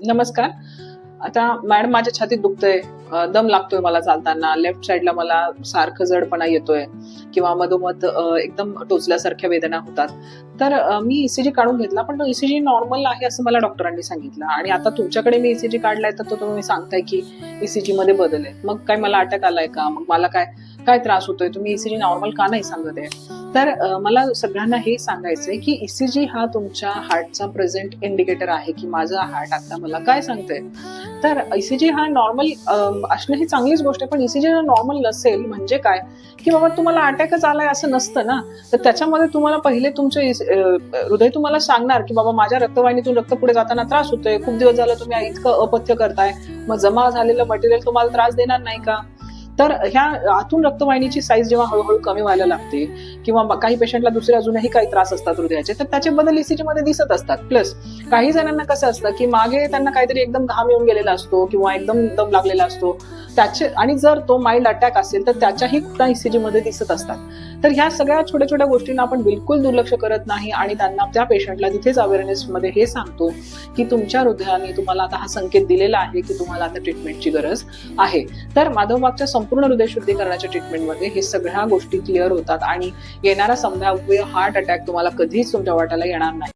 नमस्कार. आता मॅडम माझ्या छातीत दुखतंय, दम लागतोय मला चालताना, लेफ्ट साईडला मला सारखं जडपणा येतोय किंवा मधोमध एकदम टोचल्यासारख्या वेदना होतात. तर मी ईसीजी काढून घेतला, पण तो ईसीजी नॉर्मल आहे असं मला डॉक्टरांनी सांगितलं आणि आता तुमच्याकडे मी ईसीजी काढलाय तर तो तुम्ही सांगताय की ईसीजी मध्ये बदल आहे. मग काय मला अटॅक आलाय का? मग मला काय काय त्रास होतोय? तुम्ही ईसीजी नॉर्मल का नाही सांगत आहे? तर मला सगळ्यांना हे सांगायचंय की ईसीजी हा तुमच्या हार्टचा प्रेझेंट इंडिकेटर आहे की माझा हार्ट आता मला काय सांगतंय. तर ईसीजी हा नॉर्मल असणं ही चांगलीच गोष्ट आहे, पण ईसीजी नॉर्मल नसेल म्हणजे काय की बाबा तुम्हाला अटॅकच आलाय असं नसतं ना. तर त्याच्यामध्ये तुम्हाला पहिले तुमचे हृदय तुम्हाला सांगणार की बाबा माझ्या रक्तवाहिनीतून रक्त पुढे जाताना त्रास होतोय, खूप दिवस झालं तुम्ही इतकं अपथ्य करताय, मग जमा झालेलं मटेरियल तुम्हाला त्रास देणार नाही का? तर ह्या आतून रक्तवाहिनीची साईज जेव्हा हळूहळू कमी व्हायला लागते किंवा काही पेशंटला दुसरे अजूनही काही त्रास असतात हृदयाचे, तर त्याचे बदल ईसीजी मध्ये दिसत असतात. प्लस काही जणांना कसं असतं की मागे त्यांना काहीतरी एकदम घाम येऊन गेलेला असतो किंवा एकदम दम लागलेला असतो त्याचे, आणि जर तो माइल्ड अटॅक असेल तर त्याच्याही खुणा ईसीजी मध्ये दिसत असतात. तर ह्या सगळ्या छोट्या छोट्या गोष्टींना आपण बिलकुल दुर्लक्ष करत नाही आणि त्यांना त्या पेशंटला तिथेच अवेअरनेस मध्ये हे सांगतो की तुमच्या हृदयाने तुम्हाला आता हा संकेत दिलेला आहे की तुम्हाला आता ट्रीटमेंटची गरज आहे. तर माधवबागच्या संपूर्ण हृदय शुद्धीकरणाच्या ट्रीटमेंटमध्ये हे सगळ्या गोष्टी क्लिअर होतात आणि येणारा संभाव्य हार्ट अटॅक तुम्हाला कधीच तुमच्या वाट्याला येणार नाही.